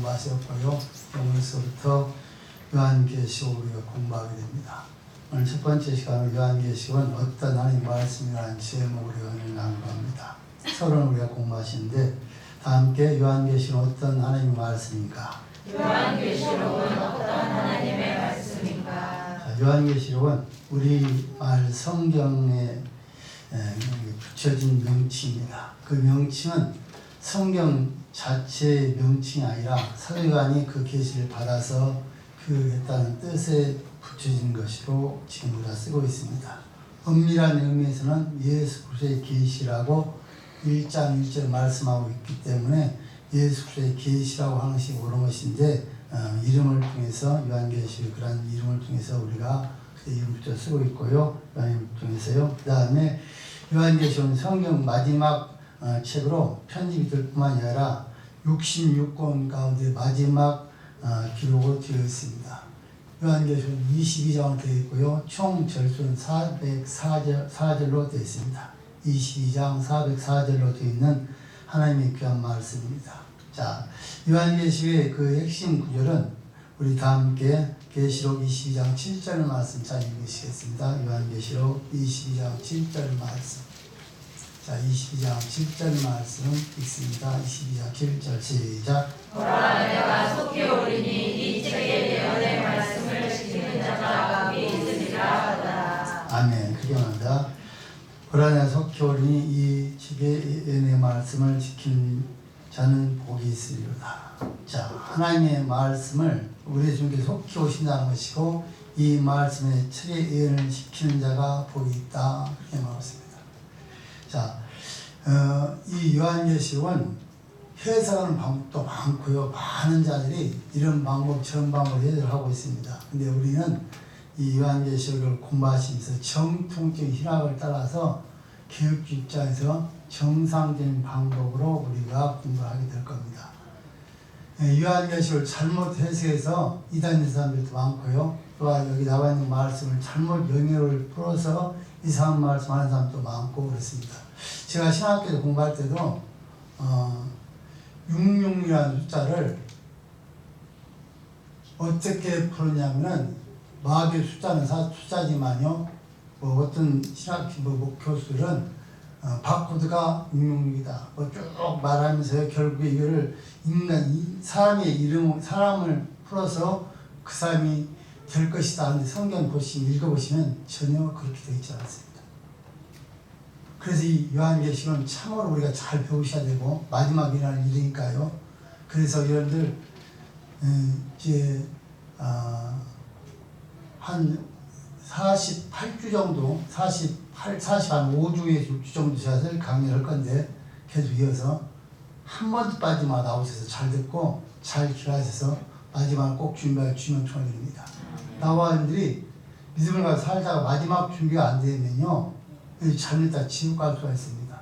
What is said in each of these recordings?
공부하셨고요. 오늘서부터 요한계시록을 우리가 공부하게 됩니다. 오늘 첫 번째 시간은 요한계시록은 어떤 하나님 말씀이라는 제목으로 은혜를 나누고합니다. 서론을 우리가 공부하시는데 다 함께 요한계시록은 어떤 하나님 말씀인가? 요한계시록은 어떤 하나님의 말씀인가? 자, 요한계시록은 우리말 성경에 붙여진 명칭입니다. 그 명칭은 성경 자체의 명칭이 아니라 사도 요한이 그 계시를 받아서 했다는 뜻에 붙여진 것으로 지금 우리가 쓰고 있습니다. 엄밀한 의미에서는 예수 그리스도의 계시라고 1장 1절 말씀하고 있기 때문에 예수 그리스도의 계시라고 하는 것이 옳은 것인데 이름을 통해서 요한계시록 그런 이름을 통해서 우리가 그 이름을 붙여 쓰고 있고요. 요한을 통해서요. 그 다음에 요한계시록은 성경 마지막 책으로 편집이 될 뿐만 아니라 66권 가운데 마지막 기록으로 되어 있습니다. 요한계시록은 22장으로 되어 있고요. 총 절수는 404절로 되어 있습니다. 22장 404절로 되어 있는 하나님의 귀한 말씀입니다. 자, 요한계시록의 그 핵심 구절은 우리 다 함께 계시록 22장 7절 말씀 잘 읽으시겠습니다. 요한계시록 22장 7절 말씀. 자, 22장 7절 말씀 읽습니다. 22장 7절 시작. 보라, 내가 속히 오리니 이 책의 예언의 말씀을 지키는 자가 복이 있으리라 하더라. 아멘. 그경한다. 보라, 내가 속히 오리니 이 책의 예언의 말씀을 지키는 자는 복이 있으리로다. 자, 하나님의 말씀을 우리 주님께 속히 오신다는 것이고 이 말씀의 책의 예언을 지키는 자가 복이 있다. 그렇게 말했습니다. 자, 이 요한계시록은 해석하는 방법도 많고요. 많은 자들이 이런 방법 저런 방법을 해석하고 있습니다. 근데 우리는 이 요한계시록을 공부하시면서 정통적인 신학을 따라서 교육주 입장에서 정상적인 방법으로 우리가 공부하게 될 겁니다. 요한계시록을 잘못 해석해서 이단된 사람들도 많고요. 또한 여기 나와 있는 말씀을 잘못 영역을 풀어서 이상한 말씀하는 사람도 많고 그렇습니다. 제가 신학교에서 공부할 때도 66이라는 숫자를 어떻게 풀었냐면은 마귀의 숫자는 숫자지만요. 뭐 어떤 신학 교수들은 바코드가 666이다. 뭐 쭉 말하면서 결국에 이거를 사람의 이름, 사람을 풀어서 그 사람이 될 것이다. 근데 성경 읽어보시면 전혀 그렇게 되어 있지 않습니다. 그래서 이 요한계시록은 참으로 우리가 잘 배우셔야 되고 마지막이라는 일이니까요. 그래서 여러분들 이제 한 48주 정도 45주에 6주 정도 제가 강의를 할 건데 계속 이어서 한 번도 빠지마 나오셔서 잘 듣고 잘 기도하셔서 마지막을 꼭 준비할 주면 축원드립니다. 나와 여러분들이 믿음을 가지고 살다가 마지막 준비가 안 되면요 잘못했다 지옥 갈 수가 있습니다.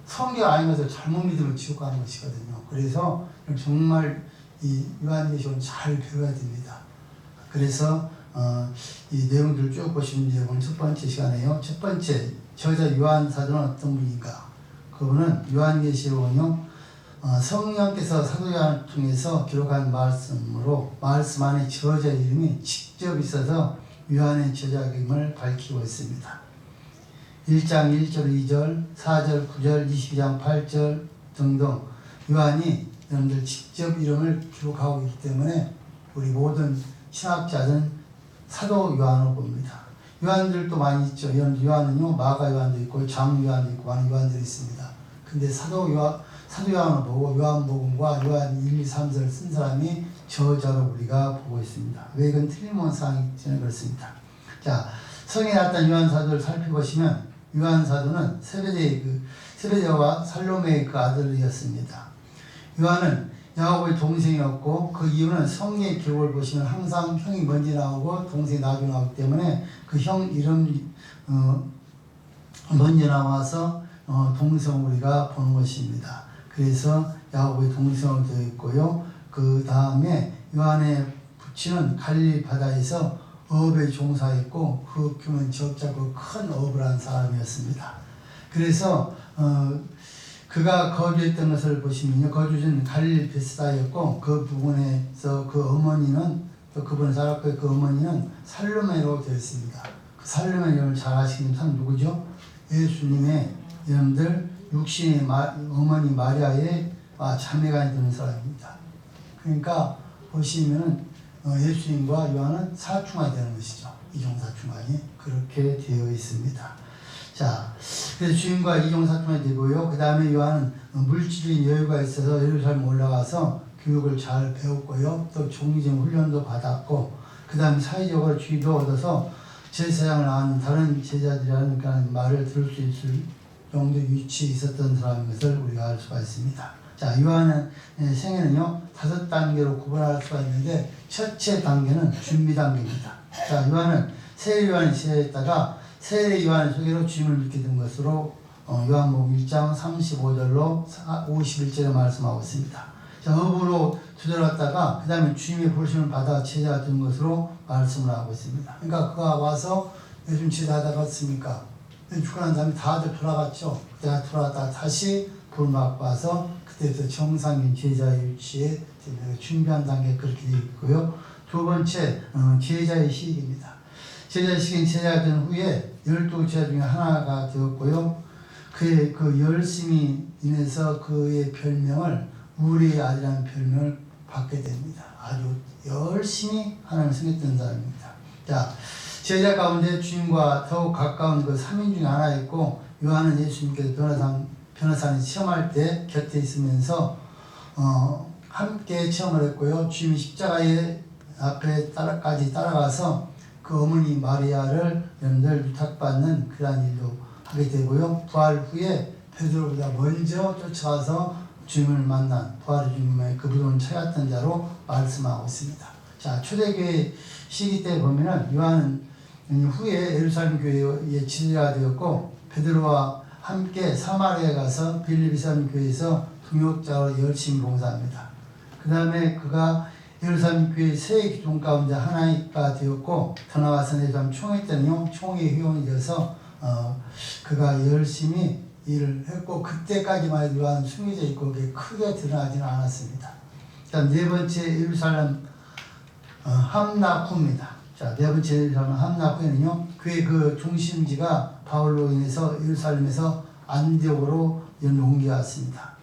성경 아닌 것을 잘못 믿으면 지옥 가는 것이거든요. 그래서 정말 이 요한계시록은 잘 배워야 됩니다. 그래서 이 내용들을 쭉 보시면 이제 오늘 첫 번째 시간에요. 첫 번째 저자 요한 사도는 어떤 분인가? 그분은 요한계시록은요 성령께서 사도 요한을 통해서 기록한 말씀으로 말씀 안에 저자 이름이 직접 있어서 요한의 저자임을 밝히고 있습니다. 1장 1절 2절 4절 9절 22장 8절 등등 요한이 여러분들 직접 이름을 기록하고 있기 때문에 우리 모든 신학자들은 사도 요한으로 봅니다. 요한들도 많이 있죠. 요한은요 마가 요한도 있고 장 요한도 있고 많은 요한들이 있습니다. 근데 사도 요한을 보고 요한복음과 요한 1, 2, 3서를 쓴 사람이 저자로 우리가 보고 있습니다. 왜 이건 틀림없는 사항이 그렇습니다. 자, 성에 나타난 요한 사도를 살펴보시면 요한 사도는 세베대와 살로메의 그 아들이었습니다. 요한은 야고보의 동생이었고 그 이유는 성의 기록을 보시면 항상 형이 먼저 나오고 동생이 나중에 나오기 때문에 그 형 이름 먼저 나와서 동생 우리가 보는 것입니다. 그래서 야고보의 동생으로 되어 있고요. 그 다음에 요한의 부친은 갈릴리 바다에서 어업에 종사했고 그 규모는 적지 않고 큰 어업을 한 사람이었습니다. 그래서 그가 거주했던 것을 보시면요. 거주지는 갈릴 베스다였고 그 부분에서 그 어머니는 또 그분을 살았고 그 어머니는 살로메로 되어 있습니다. 그 살로메 이름을 잘 아시는 사람 누구죠? 예수님의 여러분들 육신의 어머니 마리아의 자매가 되는 사람입니다. 그러니까 보시면은 예수님과 요한은 사충아이 되는 것이죠. 이종사충아이 그렇게 되어 있습니다. 자, 그래서 주님과 이종사충아이 되고요. 그 다음에 요한은 물질적인 여유가 있어서 예루살렘 올라가서 교육을 잘 배웠고요. 또 종리적 훈련도 받았고, 그 다음에 사회적으로 지위도 얻어서 제사장을 아는 다른 제자들이라는 말을 들을 수 있을 정도의 위치에 있었던 사람인 것을 우리가 알 수가 있습니다. 자, 요한의 생애는요 5단계로 구분할 수가 있는데 첫째 단계는 준비 단계입니다. 자, 요한은 세례 요한이 시작했다가 세례 요한 소개로 주님을 믿게 된 것으로 요한복음 1장 35절로 51절에 말씀하고 있습니다. 자, 업으로 두드렸다가 그 다음에 주님의 부르심을 받아 제자가 된 것으로 말씀을 하고 있습니다. 그러니까 그가 와서 요즘 제자하다 갔습니까? 죽고 난 다음에 다들 돌아갔죠. 그때 돌아갔다가 다시 부름받고 와서 그때부터 정상인 제자의 위치에 준비한 단계 그렇게 되어 있고요. 두 번째 제자의 시기입니다. 제자의 시기는 제자가 된 후에 12제자 중에 하나가 되었고요. 그의 그 열심히 인해서 그의 별명을 우리의 아들이라는 별명을 받게 됩니다. 아주 열심히 하나님을 섬겼던 사람입니다. 자, 제자 가운데 주님과 더욱 가까운 그 3인 중에 하나 있고 요한은 예수님께서 변호사님 시험할 때 곁에 있으면서 함께 체험을 했고요. 주님이 십자가의 앞에 까지 따라가서 그 어머니 마리아를 여러분들 유탁받는 그러한 일도 하게 되고요. 부활 후에 베드로보다 먼저 쫓아가서 주님을 만난 부활의 주님의 그 부름을 찾았던 자로 말씀하고 있습니다. 자, 초대교회 시기 때 보면은 요한은 후에 예루살렘 교회의 지도자가 되었고 베드로와 함께 사마리아에 가서 빌립이 사는 교회에서 동역자로 열심히 봉사합니다. 그 다음에 그가 예루살렘 교회 세 기둥 가운데 하나가 되었고 더 나아가서 예루살렘 총회 때는요 총회 회원이 되어서 그가 열심히 일을 했고 그때까지만 해도 요한은 숨겨져 있고 그게 크게 드러나지는 않았습니다. 자, 네 번째 예루살렘 함나후입니다. 자, 네 번째 예루살렘 함나후에는요 그의 그 중심지가 바울로 인해서 예루살렘에서 안디옥으로 옮겨왔습니다.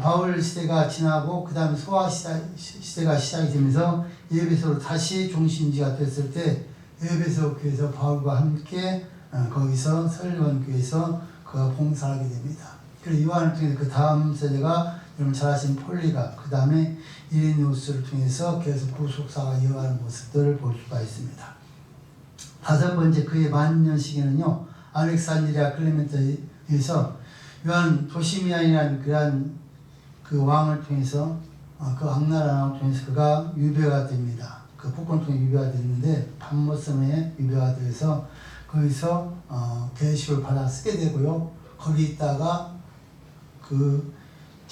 바울 시대가 지나고 그 다음에 소아 시대가 시작이 되면서 에베소로 다시 중심지가 됐을 때 에베소 교회에서 바울과 함께 거기서 설리원 교회에서 그가 봉사하게 됩니다. 그리고 요한을 통해서 그 다음 세대가 여러분 잘 아시는 폴리가 그 다음에 이레니우스를 통해서 계속 구속사가 이어가는 모습들을 볼 수가 있습니다. 다섯 번째 그의 만년 시기는요 알렉산드리아 클레멘트에서 요한 도시미안이라는 그러한 그 왕을 통해서 그 악나라 왕을 통해서 그가 유배가 됩니다. 그 폭군 통해 유배가 됐는데 밤모섬에 유배가 돼서 거기서 계시를 받아 쓰게 되고요. 거기 있다가 그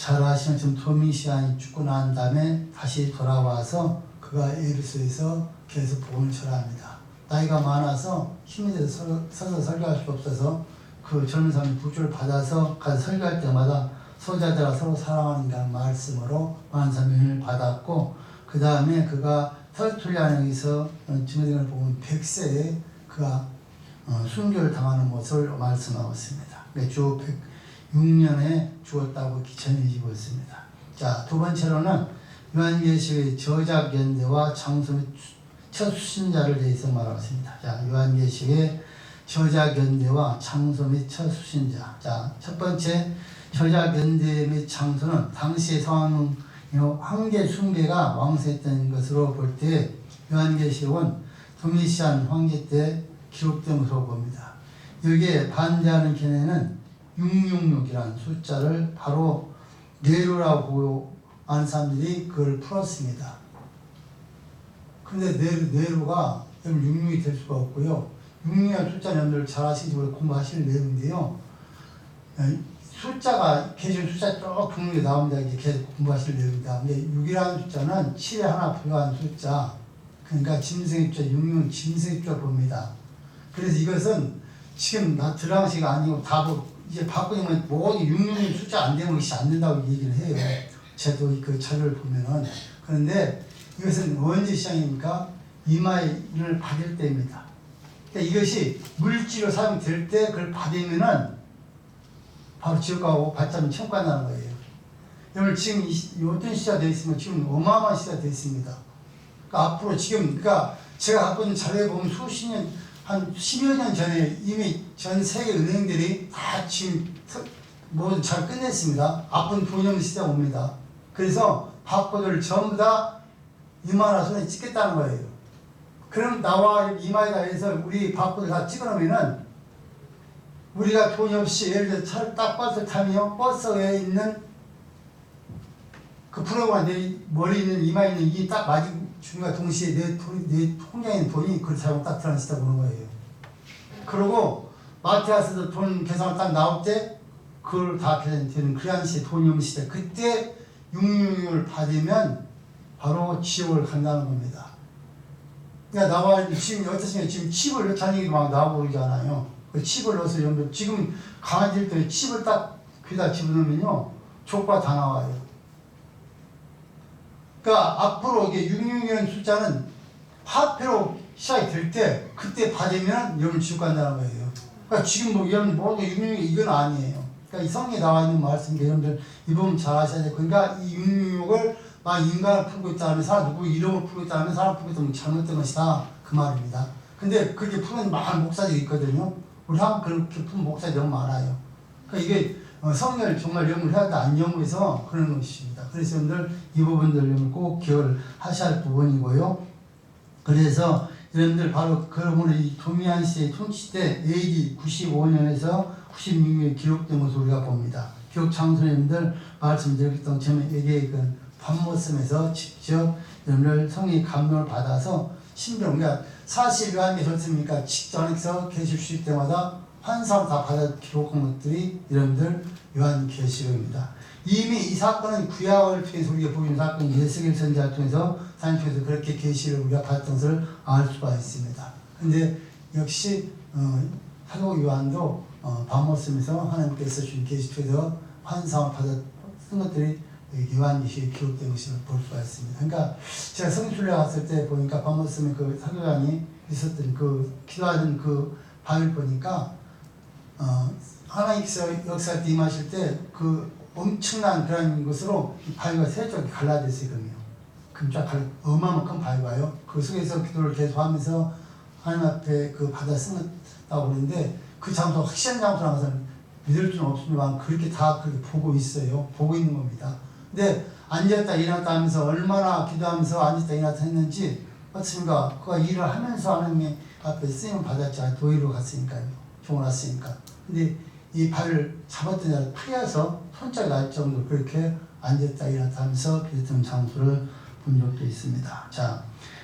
잘 아시는 지금 도미시안이 죽고 난 다음에 다시 돌아와서 그가 에베소에서 계속 복음을 전합니다. 나이가 많아서 힘이 돼서 서서 설교할 수 없어서 그 젊은 사람이 부주를 받아서 가서 설교할 때마다 소자들아 서로 사랑하는 말씀으로 많은 사람을 받았고 그 다음에 그가 터툴리안에서 증거된 걸 보면 100세에 그가 순교를 당하는 것을 말씀하고 있습니다. 주 106년에 죽었다고 전해지고 있습니다. 자, 두 번째로는 요한계시의 저작 연대와 장소 및 첫 수신자를 대해서 말하고 있습니다. 자, 요한계시의 저작 연대와 장소 및 첫 수신자. 자, 첫 번째 저작 연대 및 장소는 당시의 상황 황제 숭배가 왕성했던 것으로 볼 때 요한계시록은 도미시안 황제 때 기록된 것으로 봅니다. 여기에 반대하는 견해는 666이라는 숫자를 바로 네로라고 하는 사람들이 그걸 풀었습니다. 근데 네로가 66이 될 수가 없고요. 66이라는 숫자 여러분들 잘 아시는지 공부하실 내용인데요. 숫자가 계절 숫자 쭉 붙는 게 나옵니다. 이제 계속 공부하실 내용입니다. 근데 6이라는 숫자는 7에 하나 부여한 숫자. 그러니까 짐승입자 66은 짐승입자 봅니다. 그래서 이것은 지금 드라마식 아니고 답 이제 바꾸면 모든 666 숫자 안 되면 이것이 안 된다고 얘기를 해요. 제도 그 자료를 보면은. 그런데 이것은 언제 시작입니까? 이마를 받을 때입니다. 그러니까 이것이 물질로 사용될 때 그걸 받으면은 바로 지옥 가고 받자면 천국 간다는 거예요. 여러분 지금 어떤 시대가 되어 있으면 지금 어마어마한 시대가 되어 있습니다. 그러니까 앞으로 지금 그러니까 제가 갖고 있는 자료에 보면 수십 년 한 10여 년 전에 이미 전 세계 은행들이 다 지금 모두 잘 끝냈습니다. 앞으로 돈이 없는 시대가 옵니다. 그래서 바코드를 전부 다 이마나 손에 찍겠다는 거예요. 그럼 나와 이마에다 해서 우리 바코드를 다 찍어놓으면은 우리가 돈이 없이 예를 들어 차를 딱 버스 타면 버스에 있는 그 프로그램 내 머리에 있는 이마에 있는 이 딱 맞은 중과 동시에 내 통장에 있는 돈이 그 자동 딱 들어가는 시대가 오는 거예요. 그리고 마트에 가서도 돈 계산을 딱 나올 때 그걸 다 계산되는 그러한 시대, 돈이 없는 시대. 그때 666을 받으면 바로 지옥을 간다는 겁니다. 그러니까 나와 지금 어떠세요? 지금 칩을 넣자는 얘기도 막 나오고 그러잖아요. 그 칩을 넣어서 여러분 지금 강아지들 칩을 딱 귀에다 집어넣으면요 족과 다 나와요. 그러니까 앞으로 이게 666이라는 숫자는 화폐로 시작이 될 때 그때 받으면 여러분 지옥 간다는 거예요. 그러니까 지금 뭐 여러분 모르게 666 이건 아니에요. 그러니까 이 성경에 나와 있는 말씀인데 여러분들 이 부분 잘 아셔야 돼요. 그러니까 이 666을 막 인간을 풀고 있다는 사람 누구 이름을 풀고 있다는 사람 풀고 있다면 잘못된 것이다 그 말입니다. 근데 그렇게 푸는 많은 목사들이 있거든요. 우리 한국 그렇게 푸는 목사들이 너무 많아요. 그러니까 이게 성경을 정말 연구를 해야 돼. 안 연구해서 그런 것입니다. 그래서 여러분들 이 부분들 꼭 기억을 하셔야 할 부분이고요. 그래서 여러분들 바로 그러므로 이 도미안 씨의 통치 때 AD 95년에서 96년에 기록된 것을 우리가 봅니다. 기록 장소님들 말씀드렸던 저에게 그 밤모습에서 직접 여러분들 성의 감동을 받아서 신비로운 그러니까 사실 요한계 좋습니까? 직전에서 계시실 때마다 환상을 다 받아 기록한 것들이 여러분들 요한계시록입니다. 이미 이 사건은 구약을 통해서 우리가 보이는 사건 예수길 선지자를 통해서 사인 통해서 그렇게 계시를 우리가 받았던 것을 알 수가 있습니다. 근데 역시 사도 요한도 밤모습에서 하나님께서 주신 계시 통해서 환상을 받아 쓴 것들이 요한계시에 기록된 것을 볼 수가 있습니다. 그러니까 제가 성수를 갔을 때 보니까 밤모습에 그 사도 요한이 있었던 그 기도하던 그 방을 보니까 하나님께서 역사할 때 임하실 때 그 엄청난 그런 것으로 바위가 세 쪽이 갈라졌어요. 금쫙 어마어마한 큰 바위가요. 그 속에서 기도를 계속하면서 하나님 앞에 그 받아 쓰다고 그러는데 그 장소 확실한 장소라서 믿을 수는 없지만 그렇게 다 그렇게 보고 있어요. 보고 있는 겁니다. 근데 앉았다 일어났다 하면서 얼마나 기도하면서 앉았다 일어났다 했는지 어떻습니까? 그가 일을 하면서 하나님 앞에 쓰임을 받았지 도의로 갔으니까요. 종을 왔으니까. 근데 이 발을 잡았던 자를 풀려서 손자가 날 정도로 그렇게 앉았다 일어났다 하면서 기도했던 장소를 본 적도 있습니다. 자,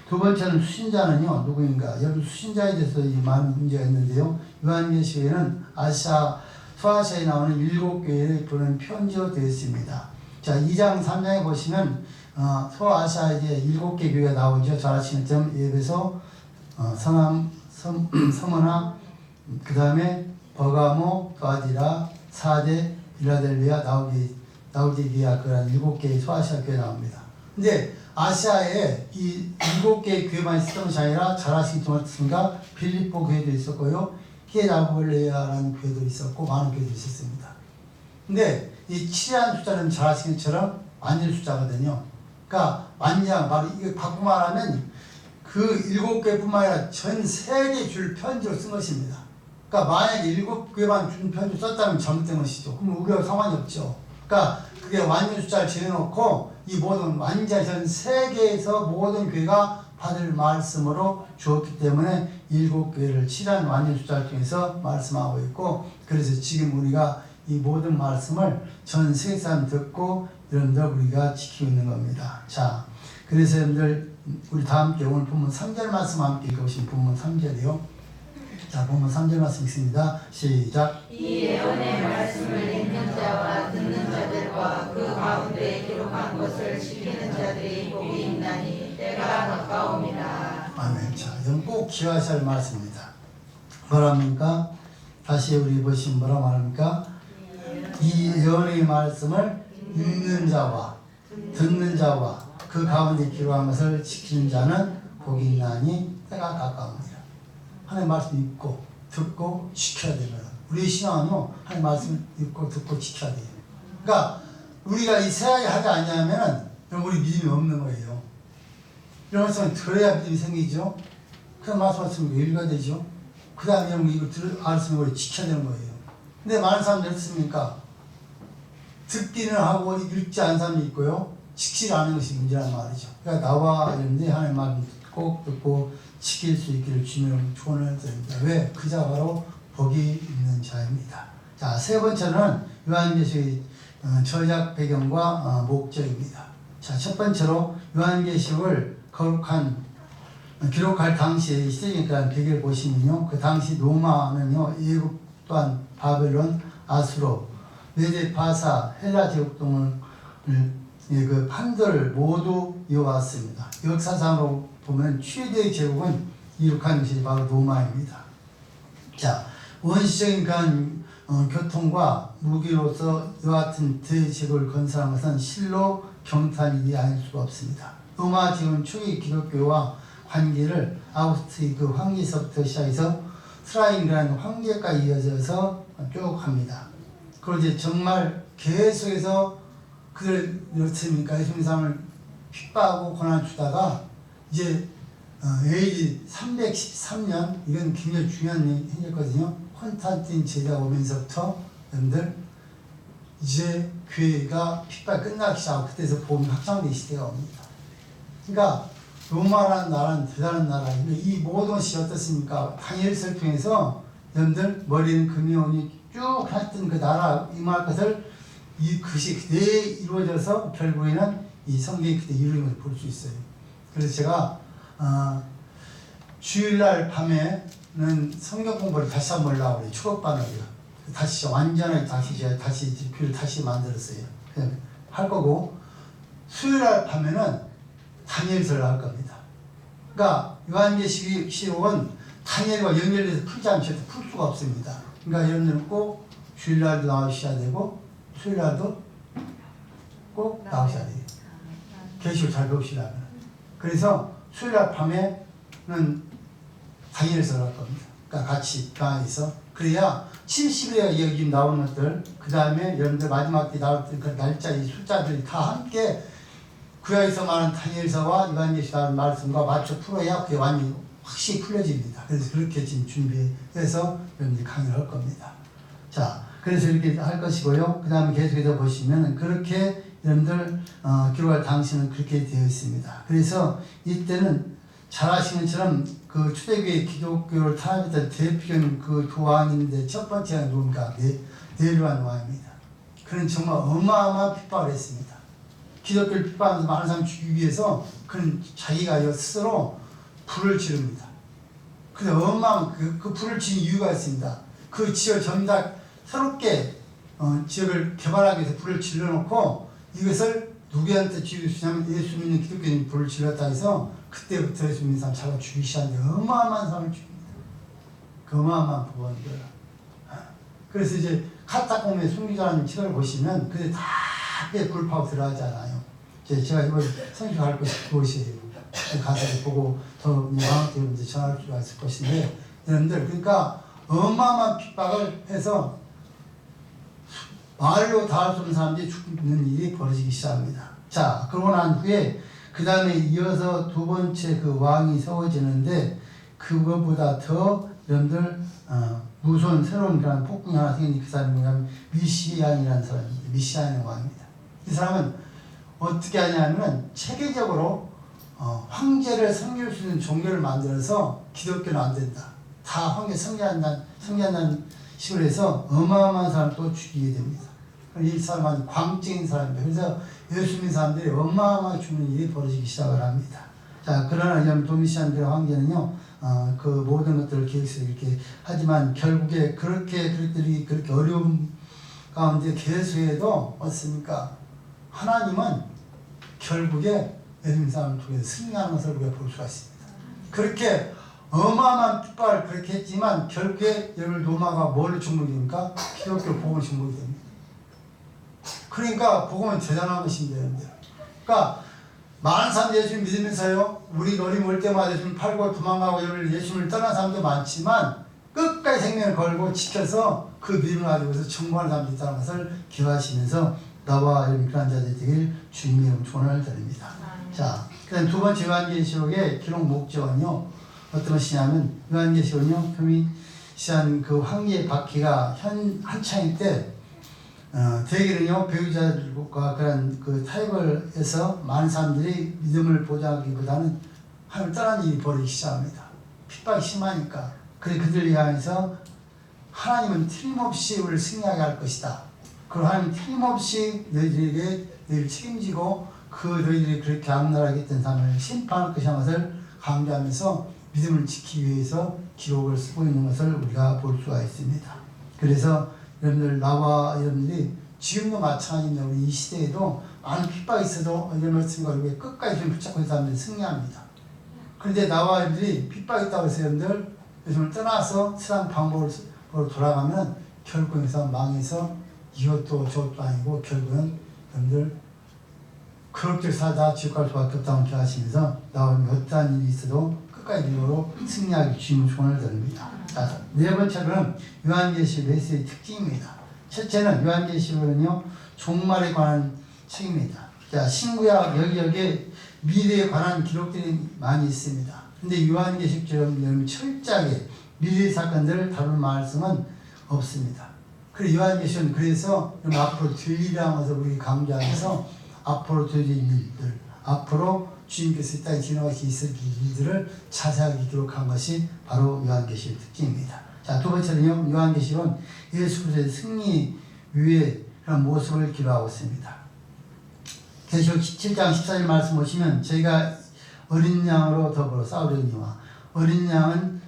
두 번째는 수신자는요, 누구인가? 여러분, 수신자에 대해서 많은 문제가 있는데요. 요한계시록에는 소아시아에 나오는 7교회를 보는 편지로 되어 있습니다. 자, 2장, 3장에 보시면, 소아시아에 이제 7개 교회가 나오죠. 잘 아시는 점, 에베소, 서머나, 그 다음에 버가모, 도아디라, 사데, 빌라델비아, 라우디게아 그런 7개의 소아시아 교회 나옵니다. 근데 아시아에 이 7개의 교회만 있었던 것이 아니라 잘 아시겠지만 어떻습니까? 빌립보 교회도 있었고요. 히에라볼레아라는 교회도 있었고 많은 교회도 있었습니다. 근데 이 7이라는 숫자는 잘 아시는 것처럼 완전 숫자거든요. 그러니까 완전 바로 이거 바꿔 말하면 그 7개뿐만 아니라 전 세계 줄 편지로 쓴 것입니다. 그러니까 만약에 7개만 준 편지 썼다면 잘못된 것이죠. 그럼 우리가 상관이 없죠. 그러니까 그게 완전 숫자를 정해놓고 이 모든 완전 전 세계에서 모든 교회가 받을 말씀으로 주었기 때문에 7교회를 7한 완전 숫자를 통해서 말씀하고 있고 그래서 지금 우리가 이 모든 말씀을 전 세계 사람 듣고 여러분들 우리가 지키고 있는 겁니다. 자, 그래서 여러분들 우리 다 함께 오늘 본문 3절 말씀 함께 읽어보신 본문 3절이요. 자, 본문 3절 말씀 읽습니다. 시작. 이 예언의 말씀을 읽는 자와 듣는 자들과 그 가운데 기록한 것을 지키는 자들이 복이 있나니 때가 가까움이라. 아멘. 자, 이건 꼭 기억하셔야 할 말씀입니다. 뭐랍니까? 다시 우리 보시면 뭐라 말합니까? 이 예언의 말씀을 읽는 자와 듣는 자와 그 가운데 기록한 것을 지키는 자는 복이 있나니 때가 가까우니라. 하나님의 말씀 읽고 듣고 지켜야 됩니다. 우리 신앙은요, 하나님의 말씀을 읽고 듣고 지켜야 돼요. 그러니까 우리가 이 세 가지 하지 않냐면은 우리 믿음이 없는 거예요. 이런 말씀을 들어야 믿음이 생기죠. 그 말씀을 읽어야 되죠. 그 다음에 이거 알았으면 우리 지켜야 되는 거예요. 근데 많은 사람들이 어떻습니까? 듣기는 하고 읽지 않은 사람이 있고요. 지키지 않는 것이 문제란 말이죠. 그러니까 나와 이런데 하나님의 말씀 꼭 듣고 지킬 수 있기를 주님을 조언을 드립니다. 왜? 그 자가 바로 복이 있는 자입니다. 자, 세 번째는 요한계시의 저작 배경과 목적입니다. 자, 첫 번째로 요한계시록을 기록할 당시의 시대니까 배경을 보시면요. 그 당시 로마는요, 애국 또한 바벨론, 아수로, 메데 파사, 헬라 제국 등을 그 판도를 모두 이어왔습니다. 역사상으로 보면 최대의 제국은 이룩한 것이 바로 로마입니다. 자, 원시적인 교통과 무기로서 이와 같은 대제국을 건설한 것은 실로 경탄이 아닐 수가 없습니다. 로마 제국은 초기 기독교와 관계를 아우스트리 그 황제서부터 시작해서 스라인이라는 황제까지 이어져서 쭉 합니다. 그리고 이제 정말 계속해서 그들 이렇습니까? 예수님을 핍박하고 고난을 주다가 이제 AD 313년 이건 굉장히 중요한 일이거든요. 콘스탄틴 제자가 오면서부터 여러분들 이제 교회가 핍박 끝나기 시작하고 그때서 복음이 확장되는 시대가 옵니다. 그러니까 로마라는 나라는 대단한 나라인데 이 모든 것이 어떻습니까? 다니엘서를 통해서 여러분들 머리는 금이오니 쭉 했던 그 나라 임할 것을 이 그것이 그대로 이루어져서 결국에는 이 성경이 그때 이루어진 것을 볼 수 있어요. 그래서 제가 주일날 밤에는 성경 공부를 다시 한번 하려고 해요. 초록반을요. 다시 완전하게 다시 집필을 다시 만들었어요. 할 거고 수요일날 밤에는 다니엘서를 할 겁니다. 그러니까 요한계시록은 다니엘과 연결돼서 풀지 않으셔도 풀 수가 없습니다. 그러니까 여러분들은 꼭 주일날도 나오셔야 되고 수요일날도 꼭 나오셔야 돼요. 계시록 잘 배우시려면. 그래서 수요일날 밤에는 다니엘서를 할 겁니다. 그러니까 같이 방에서 그래야 70일에 여기 나오는 것들 그 다음에 여러분들 마지막 때 나올 때 그 날짜 이 숫자들이 다 함께 구약에서 말하는 다니엘서와 요한계시록 말씀과 맞춰 풀어야 그게 완전히 확실히 풀려집니다. 그래서 그렇게 지금 준비해서 여러분들이 강의를 할 겁니다. 자, 그래서 이렇게 할 것이고요. 그 다음에 계속해서 보시면 그렇게 여러분들 기록할 당시는 그렇게 되어 있습니다. 그래서 이때는 잘 아시는 것처럼 그 초대교회 기독교를 탄압했던 대표적인 그 두 왕인데 첫 번째가 누굽니까? 네로한 왕입니다. 그는 정말 어마어마한 핍박을 했습니다. 기독교를 핍박하면서 많은 사람을 죽이기 위해서 그는 자기가 스스로 불을 지릅니다. 근데 어마어마한 그 불을 지른 이유가 있습니다. 그 지역을 전부 다 새롭게 지역을 개발하기 위해서 불을 질러놓고 이것을 누구한테 지을 수 있냐면 예수 믿는 기독교인이 불을 질렀다 해서 그때부터 예수 믿는 사람 잡아 죽이기 시작하는데 어마어마한 사람을 죽입니다. 그 어마어마한 부분들. 그래서 이제 카타콤의 숨기자라는 책을 보시면 그게 다 불파고 들어가잖아요. 제가 이번 성경할 것이에요. 가서 보고 더 명확하게 이제 전할 수가 있을 것인데 여러분들 그러니까 어마어마한 핍박을 해서 말로 다 할 수 없는 사람들이 죽는 일이 벌어지기 시작합니다. 자, 그러고 난 후에 그 다음에 이어서 두 번째 그 왕이 세워지는데 그것보다 더 여러분들 무서운 새로운 그런 폭풍이 하나 생기니 그 사람이 뭐냐면 미시안이라는 사람입니다. 미시안의 왕입니다. 이 사람은 어떻게 하냐면 체계적으로 황제를 섬길 수 있는 종교를 만들어서 기독교는 안 된다. 다 황제 섬기한다는 식으로 해서 어마어마한 사람을 또 죽이게 됩니다. 이 사람은 광적인 사람입니다. 그래서 예수 믿는 사람들이 어마어마하게 죽는 일이 벌어지기 시작을 합니다. 자, 그러나 도미시안들의 황제는요, 그 모든 것들을 계획해서 이렇게 하지만 결국에 그들이 그렇게 어려움 가운데 계속해도 어떻습니까? 하나님은 결국에 예수 믿는 사람을 통해서 승리하는 것을 우리가 볼 수가 있습니다. 그렇게 어마어마한 핍박을 그렇게 했지만 결국에 여러분 로마가 뭘로 정복이 됩니까? 기독교 복음을 정복이 됩니다. 그러니까 복음은 대단한 것입니다, 여러분들. 그러니까 많은 사람들이 예수님 믿으면서요, 우리 어림 올 때마다 예수님 팔고 도망가고 예수님을 떠난 사람도 많지만 끝까지 생명을 걸고 지켜서 그 믿음을 가지고서 정복하는 사람들이 있다는 것을 기억하시면서 나와 여러분 그런 자들이 되길 주님의 이름 축원을 드립니다. 자, 그다음 두 번째 요한계시록의 기록 목적은요, 어떤 것이냐면 요한계시록은요, 표미시한 그 황리의 바퀴가 한창일 때 대개는요, 배우자들과 그런 그 타협을해서 많은 사람들이 믿음을 보장하기보다는 하나님을 떠나는 일이 벌어지기 시작합니다. 핍박이 심하니까. 그래서 그들을 위하여서 하나님은 틀림없이 우리를 승리하게 할 것이다. 그리고 하나님은 틀림없이 너희들에게 너희를 책임지고 너희들이 그렇게 악랄하게 했던 삶을 심판할 것이라는 것을 강조하면서 믿음을 지키기 위해서 기록을 쓰고 있는 것을 우리가 볼 수가 있습니다. 그래서 여러분들, 나와 여러분들이 지금도 마찬가지입니다. 우리 이 시대에도 많은 핍박이 있어도 이런 말씀과 우리가 끝까지 좀 붙잡고 있는 사람들이 승리합니다. 그런데 나와 여러분들이 핍박이 있다고 해서 여러분들 요즘을 떠나서 세상 방법으로 돌아가면 결국 여기서 망해서 이것도 저것도 아니고 결국은 여러분들 그렇게 살다 지옥 갈 수밖에 없다고 기억하시면서 나와 어떠한 일이 있어도 끝까지 믿음으로 승리하기 주님의 조언을 드립니다. 자, 네 번째로는 요한계시록 메시지의 특징입니다. 첫째는 요한계시록은요, 종말에 관한 책입니다. 자, 신구약 여기저기 미래에 관한 기록들이 많이 있습니다. 근데 요한계시록처럼 철저하게 미래 사건들을 다룬 말씀은 없습니다. 그리고 요한계시록은 그래서 앞으로 될 일이라는 것을 우리 강조하면서 앞으로 될 일들, 앞으로 주님께서 이 땅에 지나가시 있을 일들을 자세하게 기록한 것이 바로 요한계시록 특징입니다. 자, 두 번째는요, 요한계시록은 예수 그리스도의 승리 위에 그런 모습을 기록하고 있습니다. 계시록 17장 14절 말씀 보시면 저희가 어린 양으로 더불어 싸우려니와 어린 양은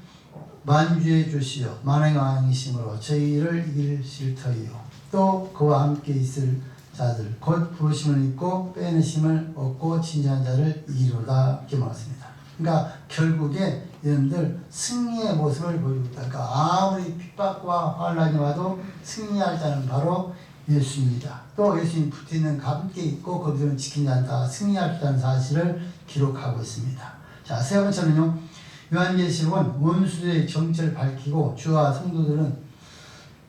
만주의 주시요 만왕의 왕이심으로 저희를 이기실 터이요 또 그와 함께 있을 자들 곧 부르심을 입고 빼내심을 얻고 진정한 자를 이기로다 이렇게 말했습니다. 그러니까 결국에 여러분들 승리의 모습을 보이고 있다. 그러니까 아무리 핍박과 환란이 와도 승리할 자는 바로 예수입니다. 또 예수님 붙어있는 함께 있고 거기서는 지킨 자는 다 승리할 자는 사실을 기록하고 있습니다. 자, 세 번째는요, 요한계시록은 원수의 정체를 밝히고 주와 성도들은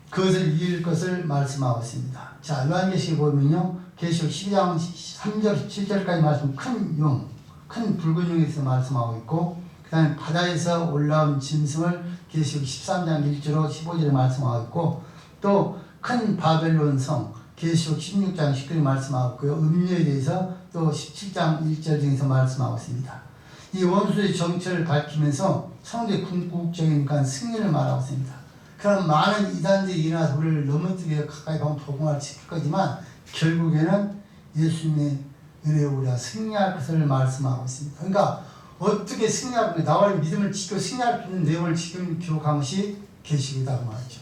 그것을 이길 것을 말씀하고 있습니다. 자, 요한계시록 보면요, 계시록 12장 3절 17절까지 말씀 큰 붉은 용에서 말씀하고 있고, 그 다음에 바다에서 올라온 짐승을 계시록 13장 1절로 15절에 말씀하고 있고, 또 큰 바벨론 성 계시록 16장 19절에 말씀하고 있고요, 음료에 대해서 또 17장 1절 등에서 말씀하고 있습니다. 이 원수의 정체를 밝히면서 성도의 궁극적인 승리를 말하고 있습니다. 그럼 많은 이단들이 일어나서 우리를 넘어뜨리기 위해 가까이 가면 복음을 지킬 거지만 결국에는 예수님의 은혜로 우리가 승리할 것을 말씀하고 있습니다. 그러니까 어떻게 승리할 까 나와 믿음을 지켜 승리할 수 있는 내용을 지금 기록한 것이 계시록이다 그 말이죠.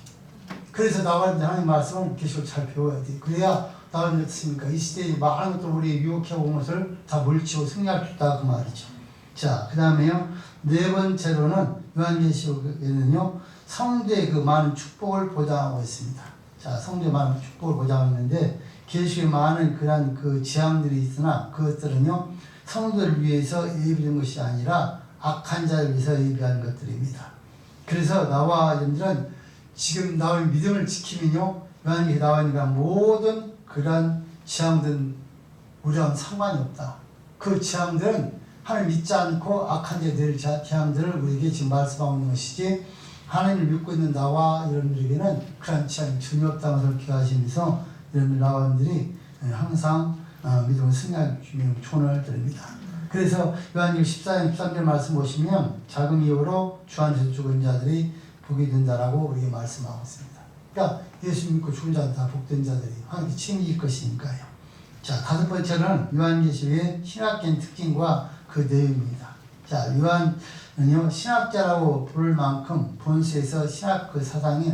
그래서 나와 하나님 말씀을 계시록 잘 배워야 돼. 그래야 나와 믿습니까? 이 시대에 많은 것들 우리 유혹해 온 것을 다 물리치고 승리할 수 있다 그 말이죠. 자, 그 다음에요, 네 번째로는 요한계시록에는요, 성도의 그 많은 축복을 보장하고 있습니다. 자, 성도의 많은 축복을 보장하고 있는데 계시록에 많은 그런 그 재앙들이 있으나 그것들은요, 성도를 위해서 예비된 것이 아니라 악한 자를 위해서 예비한 것들입니다. 그래서 나와 여러분들은 지금 나의 믿음을 지키면요, 요한계시록에 나와 있는 모든 그런 재앙들은 우리랑 상관이 없다. 그 재앙들은 하나님 믿지 않고 악한 자에 될 재앙들을 우리에게 지금 말씀하고 있는 것이지, 하나님을 믿고 있는 나와 여러분들에게는 그런 재앙이 전혀 없다는 것을 기억하시면서 여러분들 나와 여러분들이 항상 믿음을 승리할 주님의 초원을 드립니다. 그래서 요한계시록 14장 13절 말씀 보시면 작은 이유로 주 안에서 죽은 자들이 복이 된다라고 우리에게 말씀하고 있습니다. 그러니까 예수 믿고 죽은 자들 다 복된 자들이 하나님께 책임질 것이니까요. 자, 다섯 번째는 요한계시록의 신학적인 특징과 그 내용입니다. 자, 요한은요, 신학자라고 부를 만큼 본서에서 신학 그 사상이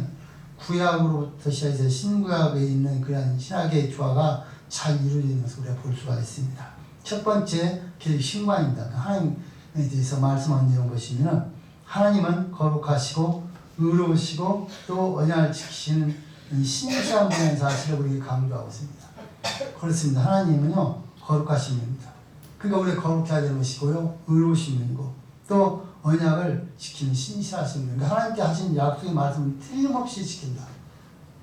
구약으로부터 시작해서 신구약에 있는 그런 신학의 조화가 잘 이루어지는 것을 우리가 볼 수가 있습니다. 첫 번째, 신관입니다. 하나님에 대해서 말씀하는 내용 보시면 하나님은 거룩하시고 의로우시고 또 언약을 지키시는 신실한 분이라는 사실을 우리에게 강조하고 있습니다. 그렇습니다. 하나님은요 거룩하신 분입니다. 그러니까 우리 거룩해야 되는 것이고요, 의로우신 분이고 또 언약을 지키는 신실하신 분. 그러니까 하나님께 하신 약속의 말씀을 틀림없이 지킨다.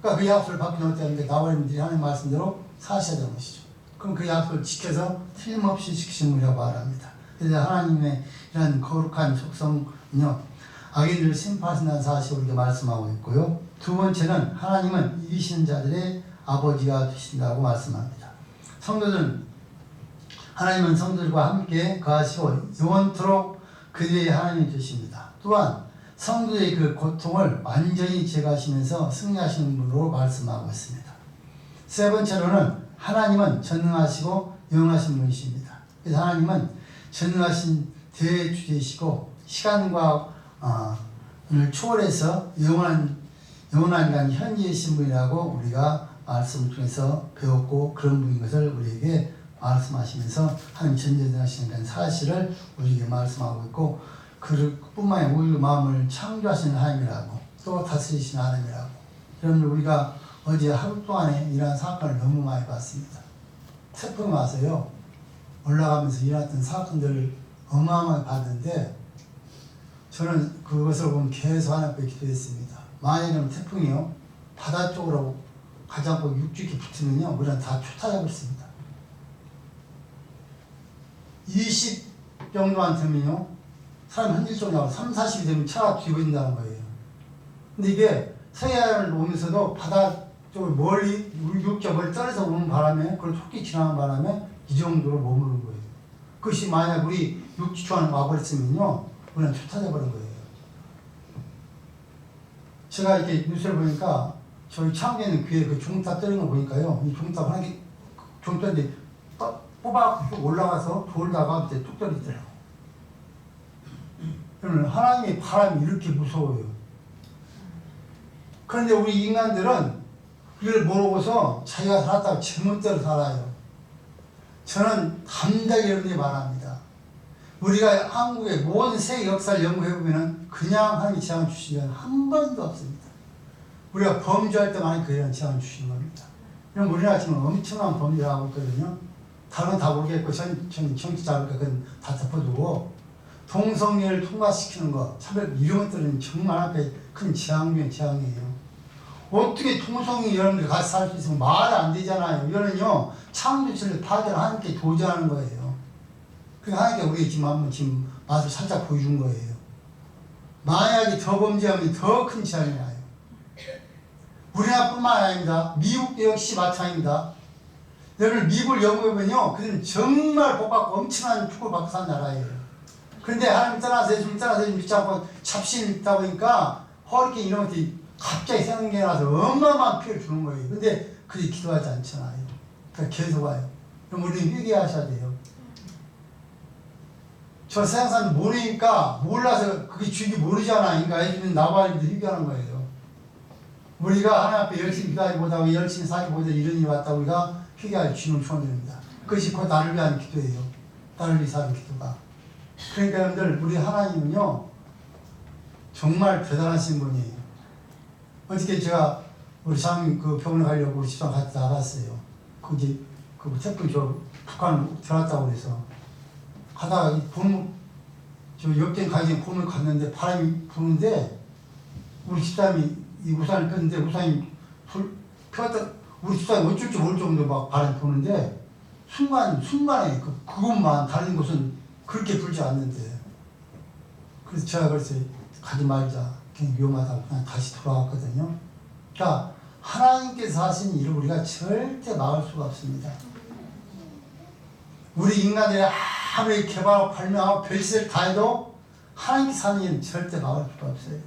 그러니까 그 약속을 받기는 어때는데 나버림들이 하나님 말씀대로 사셔야 되는 것이죠. 그럼 그 약속을 지켜서 틀림없이 지키신 분이라고 말합니다. 그래서 하나님의 이런 거룩한 속성은요 악인들을 심판하신다는 사실을 우리가 말씀하고 있고요. 두 번째는 하나님은 이기시는 자들의 아버지가 되신다고 말씀합니다. 성도들은 하나님은 성도들과 함께 거하시고 영원토록 그들의 하나님이 되십니다. 또한 성도의 그 고통을 완전히 제거하시면서 승리하시는 분으로 말씀하고 있습니다. 세 번째로는 하나님은 전능하시고 영원하신 분이십니다. 그래서 하나님은 전능하신 대주제이시고 시간과 를 초월해서 영원한 현재이신 분이라고 우리가 말씀을 통해서 배웠고 그런 분인 것을 우리에게 말씀하시면서 하나님 전쟁하시는 사실을 우리에게 말씀하고 있고 그뿐만 아니라 우리 마음을 창조하시는 하나님이라고 또 다스리시는 하나님이라고. 여러분 우리가 어제 하루 동안에 이러한 사건을 너무 많이 봤습니다. 태풍이 와서요 올라가면서 일어났던 사건들을 어마어마하게 봤는데 저는 그것을 보면 계속 하나님께 기도했습니다. 만약에 태풍이요 바다 쪽으로 가지 않고 육지 깊게 붙으면요 우리는 다 초타잡았습니다. 20 정도만 되면요 사람 현실적으로 3, 40이 되면 차가 뒤집어진다는 거예요. 근데 이게 서해안을 오면서도 바다 쪽을 멀리 육지가 멀리 떨어져 오는 바람에 그걸 촉기 지나는 바람에 이 정도로 머무는 거예요. 그것이 만약 우리 육지 초안에 와버렸으면요 우리는 초타져버린 거예요. 제가 이렇게 뉴스를 보니까 저희 창계에 있는 귀에 그 종탑 뜨는 거 보니까요 이 종탑 하나 개 종탑인데 뽑아 올라가서 돌다가 밑에 뚝 떨어지더라고. 그러면 하나님의 바람이 이렇게 무서워요. 그런데 우리 인간들은 이걸 모르고서 자기가 살았다고 제멋대로 살아요. 저는 담대하게 여러분들이 말합니다. 우리가 한국의 모든 세계 역사를 연구해보면 그냥 하나님이 제안 주신 건 한 번도 없습니다. 우리가 범죄할 때만 그런 제안 주시는 겁니다. 그럼 우리나라 지금 엄청난 범죄를 하고 있거든요. 다른 건 다 모르겠고 저는 정치 잡을까 그건 다 덮어두고 동성애를 통과시키는 거 차별 이런 것들은 정말 앞에 큰 재앙 중에 재앙이에요. 어떻게 동성애 여러분들 같이 살 수 있으면 말이 안 되잖아요. 이거는요 창조체를 파괴를 하나님께 도전하는 거예요. 그러니까 하나님께 우리 지금 맛을 살짝 보여준 거예요. 만약에 더 범죄하면 더 큰 재앙이 나요. 우리나라뿐만 아닙니다. 미국도 역시 마찬가지입니다. 여러분 미국을 연구해보면요 그들은 정말 복받고 엄청난 축복을 받고 사는 나라예요. 그런데 하나님 떠나서 예수님 떠나서 예수님 믿지 않고 잡신을 믿다 보니까 허리케인 이런 것들이 갑자기 생겨나서 어마어마한 피해를 주는 거예요. 근데 그들이 기도하지 않잖아요. 그러니까 계속 와요. 그럼 우리는 회개하셔야 돼요. 저 세상 사람 모르니까 몰라서 그게 주인지 모르잖아. 그러니까 예수님 나발님도 회개하는 거예요. 우리가 하나님 앞에 열심히 기도하지 못하고 열심히 살지 못해서 이런 일이 왔다고 우리가 회개할 주님을 초원드립니다. 그것이 곧 나를 위한 기도예요. 나를 위해서 하는 기도가. 그러니까 여러분들 우리 하나님은요 정말 대단하신 분이에요. 어저께 제가 우리 장님 그 병원에 가려고 우리 집사람 같이 나갔어요. 그 이제 그 태풍 저 북한 들어갔다고 그래서 가다가 이 봄 저 옆에 가기 봄을 갔는데 바람이 부는데 우리 집사람이 이 우산을 폈는데 우산이 폈다 우리 집사람이 어쩔 줄 모를 정도로 막 바람이 부는데 순간에 그것만 다른 곳은 그렇게 불지 않는데 그래서 제가 그래서 가지 말자 그냥 위험하다고 그냥 다시 돌아왔거든요. 그러니까 하나님께서 하신 일을 우리가 절대 막을 수가 없습니다. 우리 인간들이 아무리 개발하고 발명하고 별짓을 다 해도 하나님께서 하는 일은 절대 막을 수가 없어요.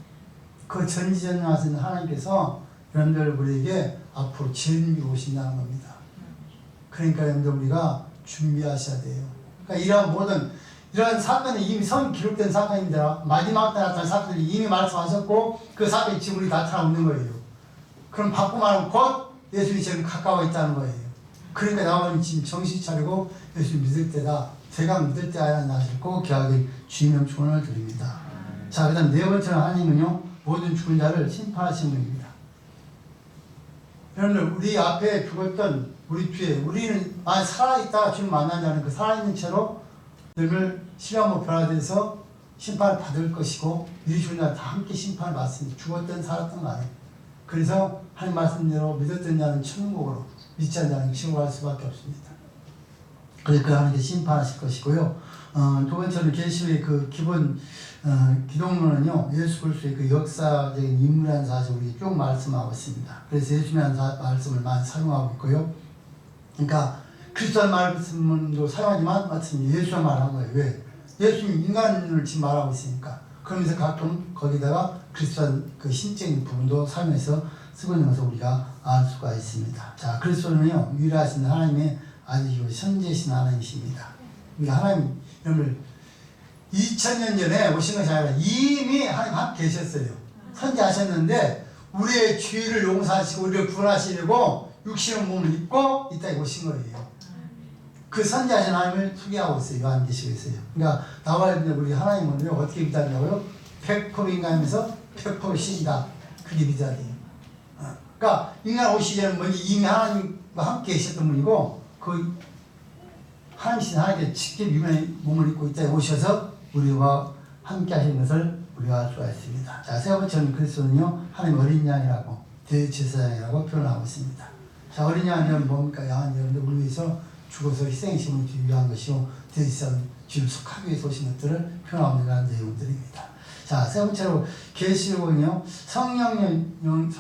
그 전지전능하신 하나님께서 여러분들 우리에게 앞으로 진리로 오신다는 겁니다. 그러니까 여러분들 우리가 준비하셔야 돼요. 그러니까 이런 사건이 이미 선 기록된 사건입니다. 마지막 때 나타난 사건을 이미 말씀하셨고 그 사건이 지금 우리 나타나고 있는 거예요. 그럼 바꿔 말하면 곧 예수님이 지금 가까워 있다는 거예요. 그러니까 나오면 지금 정신 차리고 예수 믿을 때다. 제가 믿을 때 아야 나실 꼭 기하길 주님의 축원을 드립니다. 자, 그 다음 네 번째는 하나님은요 모든 죽은 자를 심판하시는 분입니다. 여러분들 우리 앞에 죽었던 우리 뒤에 우리는 살아있다가 주님 만난다는 그 살아있는 채로 늘 시간으로 변화돼서 심판을 받을 것이고 미리 주님 다 함께 심판을 받습니다. 죽었든 살았든 간에. 그래서 하나님 말씀대로 믿었던 자는 천국으로, 믿지 않는 자는 지옥으로 갈 수밖에 없습니다. 그래서 그 하나님께 심판하실 것이고요. 두 번째로 계시록의 그 기본 기독론은요, 예수 그리스도의 그 역사적인 인물이라는 사실을 우리 쭉 말씀하고 있습니다. 그래서 예수님이라는 말씀을 많이 사용하고 있고요. 그러니까 그리스도의 말씀도 사용하지만 마침 예수의 말을 한 거예요. 왜? 예수님 인간을 지금 말하고 있으니까. 그러면서 가끔 거기다가 그리스도의 그 신적인 부분도 사용해서 쓰고 있는 것을 우리가 알 수가 있습니다. 자, 그리스도는요, 유일하신 하나님의 아주 선지신 하나님이십니다. 그러니까 하나님 여러분 2000년 전에 오신 것이 아니라 이미 하나님 함께 계셨어요. 선지하셨는데 우리의 죄를 용서하시고 우리를 구원하시려고 육신의 몸을 입고 이 땅에 오신 거예요. 그 선지하신 하나님을 소개하고 있어요. 요한계시록에서요. 그러니까 나와 있는 우리 하나님은요, 어떻게 믿었냐고요? 100% 인간이면서 100% 신이다. 그게 믿어야 돼요. 그러니까 인간 오시기 전에 먼저 이미 하나님과 함께 계셨던 분이고, 그 하나님이신 하나님께 직접 육신의 몸을 입고 이 땅에 오셔서 우리와 함께 하신 것을 우리가 알 수가 있습니다. 자, 세 번째는 그리스도는요, 하나님 어린 양이라고, 대제사장이라고 표현하고 있습니다. 자, 어린 양은 뭡니까? 양은 여러분들 우리 위해서 죽어서 희생심을 위한 것이요, 대제사장 주를 속하기 위해서 오신 것들을 표현하고 있는 내용들입니다. 자, 세 번째로 계시록은요, 성령님은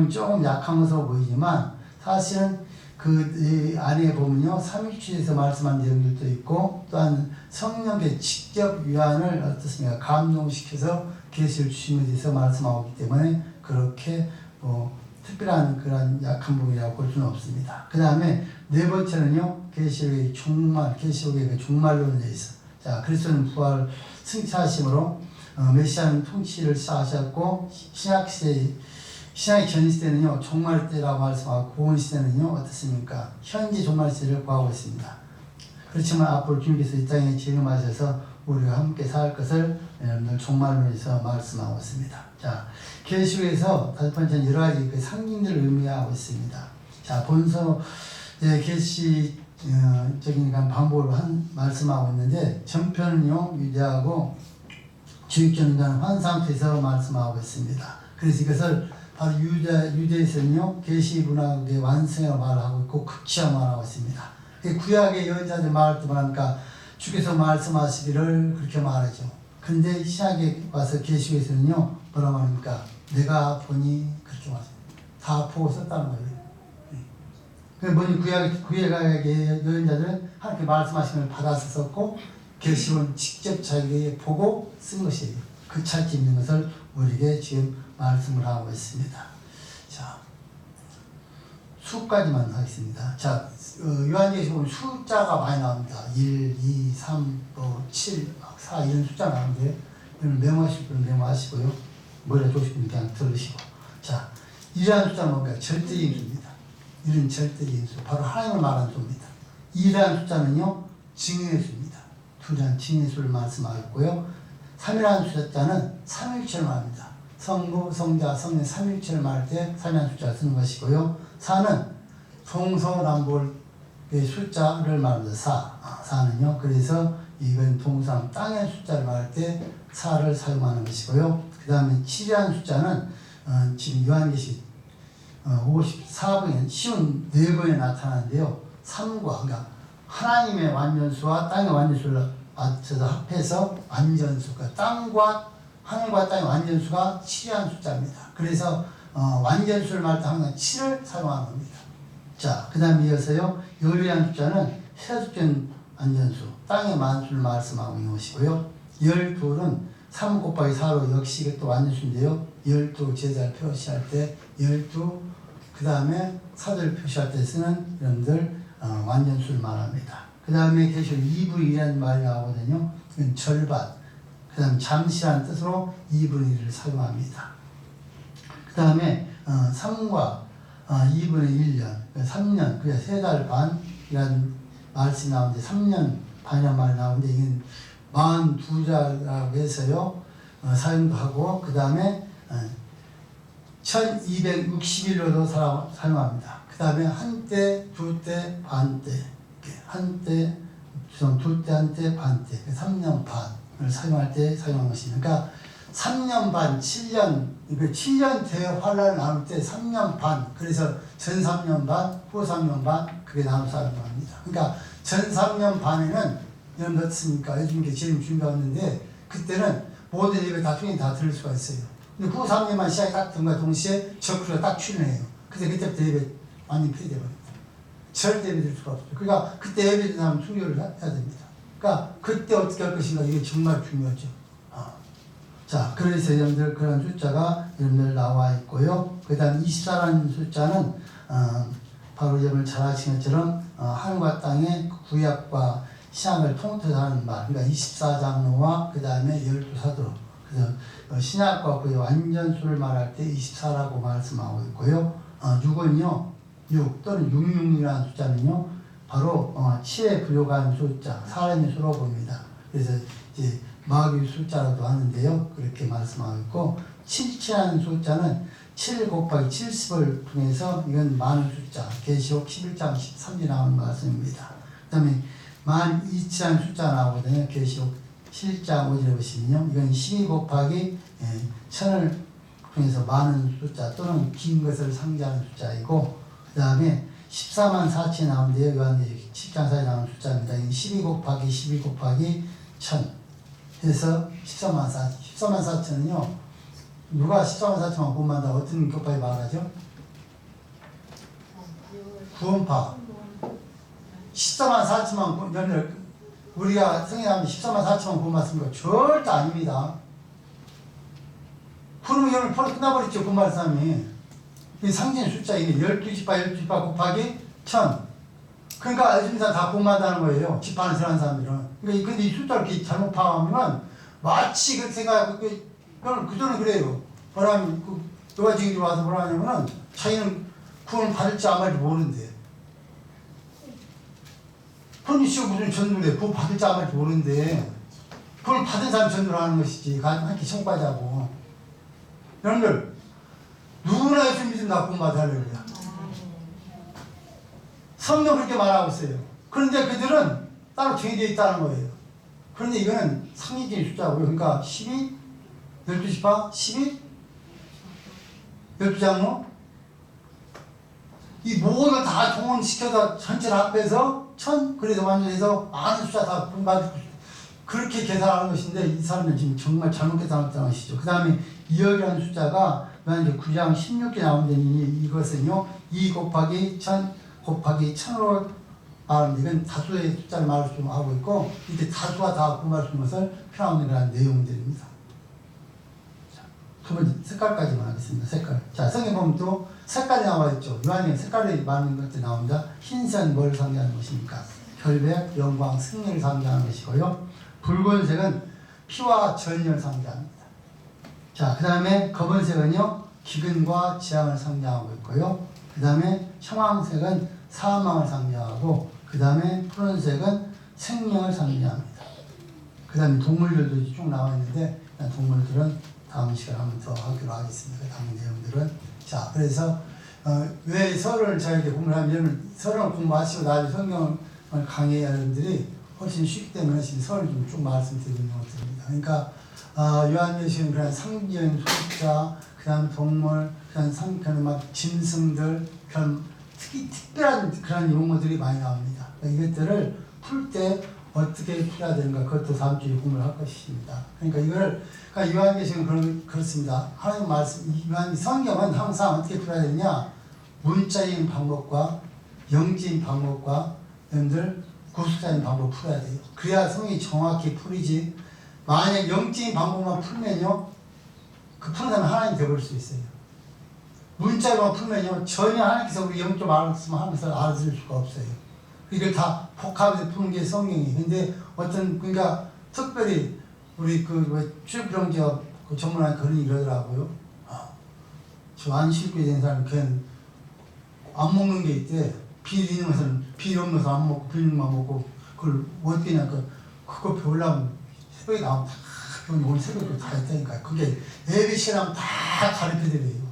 조금 약한 것으로 보이지만 사실은 그 안에 보면요, 삼위일체에서 말씀한 내용들도 있고, 또한 성령의 직접 위안을 어떻습니까? 감동시켜서 계시를 주신 것에 대해서 말씀하고 있기 때문에 그렇게 특별한 그런 약한 부분이라고 볼 수는 없습니다. 그 다음에 네 번째는요, 계시록의 종말, 계시록의 그 종말론에 대해서. 자, 그리스도는 부활 승차하심으로 메시아는 통치를 시작하셨고, 신약의 전시대는요, 종말 때라고 말씀하고, 구원 시대는요, 어떻습니까? 현재 종말 시대를 구하고 있습니다. 그렇지만 앞으로 주님께서 이 땅에 재림하셔서 우리가 함께 살 것을 여러분들 종말론에서 말씀하고 있습니다. 자, 계시록에서 다섯 번째는 여러 가지 그 상징들을 의미하고 있습니다. 자, 본서 계시적인 방법으로 말씀하고 있는데, 전편은요, 유대하고 주입전은 환상태에서 말씀하고 있습니다. 그래서 이것을 바로 유대에서는요, 계시 문학의 완성이라고 말하고 있고, 극치라고 말하고 있습니다. 구약의 예언자들 말할 때 뭐합니까? 주께서 말씀하시기를 그렇게 말하죠. 그런데 신약에 와서 계시록에서는요, 뭐라고 합니까? 내가 보니 그렇게 말합니다. 다 보고 썼다는 거예요. 뭐니 구약의 예언자들은 하나님께 말씀하시는 걸 받아서 썼고, 계시록은 직접 자기가 보고 쓴 것이에요. 그 차이점이 있는 것을 우리에게 지금 말씀을 하고 있습니다. 자, 수까지만 하겠습니다. 자, 요한계시록은 숫자가 많이 나옵니다. 1, 2, 3, 7, 4 이런 숫자 나오는데, 여러분 메모하실 분은 메모하시고요. 머리가 좋으신 분은 그냥 들으시고. 자, 1이라는 숫자는 뭔가요? 절대적인 수입니다. 1은 절대적인 수, 바로 하나님을 말하는 수입니다. 2라는 숫자는요, 증인의 수입니다. 2라는 증인의 수를 말씀하였고요. 3이라는 숫자는 삼위일체를 말합니다. 성부, 성자, 성령 삼위일체를 말할 때 3이라는 숫자를 쓰는 것이고요. 4는 동서남북의 숫자를 말합니다. 4는요. 그래서 이건 동상 땅의 숫자를 말할 때 4를 사용하는 것이고요. 그 다음에 7이라는 숫자는 지금 요한계시 54번에 쉬운 4번에 나타나는데요. 3과 그러니까 하나님의 완전수와 땅의 완전수를 맞춰서 합해서 완전수, 그러니까 땅과 하늘과 땅의 완전수가 7이라는 숫자입니다. 그래서 완전수를 말할 때 항상 7을 사용하는 겁니다. 자, 그 다음에 이어서요, 열이라는 숫자는 세숫된 완전수, 땅의 만수를 말씀하고 있는 것이고요. 12는 3 곱하기 4로 역시 이것도 완전수인데요. 12 제자를 표시할 때 12, 그 다음에 사도를 표시할 때 쓰는 여러분들 완전수를 말합니다. 그 다음에 계시록 2분의 1이라는 말이 나오거든요. 그건 절반, 그 다음 잠시라는 뜻으로 2분의 1을 사용합니다. 그 다음에 3과 2분의 1년, 3년, 그냥 3달 반이라는 말씀이 나오는데 3년 반이라는 말이 나오는데 이건 42자라고 해서요, 사용도 하고, 그 다음에 1260일로도 사용합니다. 그 다음에 한때, 두때, 반때, 한때, 두때, 한때, 반때, 3년 반을 사용할 때 사용한 것입니다. 그러니까 3년 반, 7년, 7년 대환란을 나눌 때 3년 반, 그래서 전 3년 반, 후 3년 반, 그게 나눠서 사용합니다. 그러니까 전 3년 반에는 여러분 어떻습니까? 요즘 이렇게 지금 준비했는데 그때는 모든 예배 다 통일이 다 들을 수가 있어요. 근데 후 3년만 시작이 딱 된과 동시에 저크가 딱 출연해요. 그때부터 예배 완전히 폐쇄돼버립니다. 절대 예배 드릴 수가 없어요. 그러니까 그때 예배 드리는 사람은 순교를 해야 됩니다. 그러니까 그때 어떻게 할 것인가 이게 정말 중요하죠. 자, 그래서 여러분들 그런 숫자가 여러분들 나와 있고요. 그 다음 24라는 숫자는 바로 여러분 잘 아시는 것처럼 하늘과 땅의 구약과 신약을 통틀어서 하는 말. 그러니까 24장로와 그 다음에 12사도. 그래서 신약과 그 완전수를 말할 때 24라고 말씀하고 있고요. 6은요, 6 또는 666이라는 숫자는요, 바로 7에 불과한 숫자, 사람의 수로 봅니다. 그래서 이제 마귀 숫자라도 하는데요. 그렇게 말씀하고 있고, 77이라는 숫자는 7 곱하기 70을 통해서 이건 많은 숫자, 계시록 11장 13절 나오는 말씀입니다. 그 다음에 12,000이라는 숫자가 나오거든요. 계시록 7장 5절에 보시면요. 이건 12 곱하기 1000을 통해서 많은 숫자 또는 긴 것을 상징하는 숫자이고, 그 다음에 14만 4천이 나오는데요. 요한계시록 10장 4절에 나오는 숫자입니다. 이건 12 곱하기 12 곱하기 1000 해서 14만 4천. 14만 4천은요. 누가 14만 4천만 구원받는다 어떤 교파에 말하죠? 구원파. 14만 4천만 연을 우리가 성인하면 14만 4천만 구원받습니까? 절대 아닙니다. 그러면 연을 바로 끝나버렸죠. 구원받은 사람이. 이 상징 숫자이네. 12지파 곱하기 1000. 그러니까 예수님사 다 구원받는다는 거예요. 집안에 들어간 사람들은. 그러니까 근데 이 숫자를 이렇게 잘못 파악하면 마치 그렇게 생각하고 그들은 그래요. 뭐라면 누가 지금 와서 뭐라 하냐면은 자기는 구원을 받을지 안 받을지 모르는데. 그럼 씨가 무슨 전도를 해? 구원 받을지 안 받을지 모르는데. 구원을 받은 사람 전도를 하는 것이지. 함께 청구하자고. 여러분들 누구나 예수 믿으면 나 구원 받아야 할렐루야. 성경 그렇게 말하고 있어요. 그런데 그들은 따로 정해져 있다는 거예요. 그런데 이거는 상징적인 숫자고요. 그러니까 12, 12지파, 12, 12장로 이 모든 다 동원시켜서 전체를 합해서 1000 그래서 완전해서 많은 숫자 다 분받을 그렇게 계산하는 것인데 이 사람은 지금 정말 잘못 계산했다는 것이죠. 그 다음에 2억이라는 숫자가 만약에 9장 16개 나오는데 이것은요 2 곱하기 1000 곱하기 1000으로 말하는데 이건 다수의 숫자를 말을 좀 하고 있고 이때 다수가 다 구분할 수 있는 것을 표현하는 내용들입니다. 자, 두 번째 색깔까지만 하겠습니다. 색깔. 자, 성경 보면 또 색깔이 나와 있죠. 요한이 색깔이 많은 것들이 나옵니다. 흰색은 뭘 상징하는 것입니까? 결백, 영광, 승리를 상징하는 것이고요. 붉은색은 피와 전율을 상징합니다. 자, 그 다음에 검은색은요 기근과 재앙을 상징하고 있고요. 그 다음에 청황색은 사망을 상징하고 그 다음에 푸른색은 생명을 상징합니다. 그 다음에 동물들도 쭉 나와 있는데 동물들은 다음 시간에 한번 더 하기로 하겠습니다. 그 다음 내용들은. 자, 그래서 왜 설을 저에게 공부하면 설을 공부하시고 나중에 성경을 강의해야 여러분들이 훨씬 쉽기 때문에 지금 설을 좀 쭉 말씀드리는 것들입니다. 그러니까 요한계시록은 그런 상징적인 숫자, 그 다음 동물, 그런 막 짐승들, 그런 특별한 그런 용어들이 많이 나옵니다. 그러니까 이것들을 풀 때 어떻게 풀어야 되는가 그것도 다음 주에 공부를 할 것입니다. 그러니까 이걸 그러니까 요한계시록은 그렇습니다. 하나님 말씀 성경은 항상 어떻게 풀어야 되느냐 문자인 방법과 영적인 방법과 여러분들 구속사인 방법 풀어야 돼요. 그래야 성경이 정확히 풀리지. 만약 영적인 방법만 풀면요 그 푸는 사람은 하나님 되어버릴 수 있어요. 문자로만 풀면요 전혀 하나님께서 우리 영적 말씀을 하면서 알아들을 수가 없어요. 이걸 다 복합해서 푸는 게 성경이에요. 근데 그러니까 특별히 우리 취업병자 전문가는 그런 얘기 그러더라고요. 저 안식구에 된 사람은 그냥 안 먹는 게 있대. 비리 있는 것은 비리 없는 것은 안 먹고 비리 있는 것만 먹고 그걸 어떻게 하냐 그거 배우려면 새벽에 나오면 오늘 새벽에 다 했다니까. 그게 예배 시간 다 가르쳐드려요.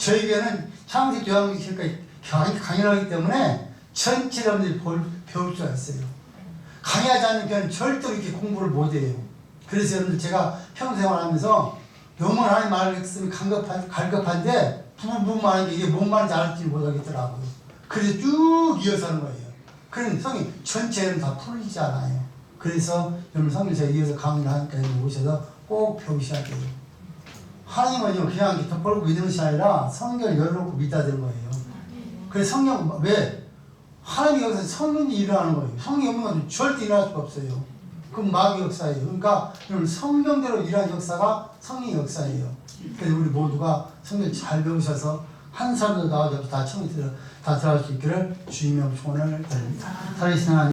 저에게는 창세기 요한계시록까지 강연하기 때문에 전체 여러분들이 배울 수가 있어요. 강의하지 않는 교회는 절대로 이렇게 공부를 못해요. 그래서 여러분들 제가 평생활하면서 영원 하나님 말씀이 갈급한데 부분만 하는 게 이게 뭔 말인지 알지 못하겠더라고요. 그래서 쭉 이어서 하는 거예요. 그런 성이 전체는 다 풀리지 않아요. 그래서 여러분 성경 제가 이어서 강의를 하니까 오셔서 꼭 배우셔야 돼요. 하나님은요 그냥 이렇게 덮어놓고 믿는 것이 아니라 성경을 열어놓고 믿어야 되는 거예요. 그래서 성경 왜? 하나님이 여기서 성령이 일어나는 거예요. 성령이 없는 건 절대 일어날 수가 없어요. 그건 마귀 역사예요. 그러니까 여러분 성경대로 일어난 역사가 성령의 역사예요. 그래서 우리 모두가 성경을 잘 배우셔서 한 사람도 나오지 않고 다 청이 다 들어갈 수 있기를 주님의 소원을 드립니다. 살아계신 하나님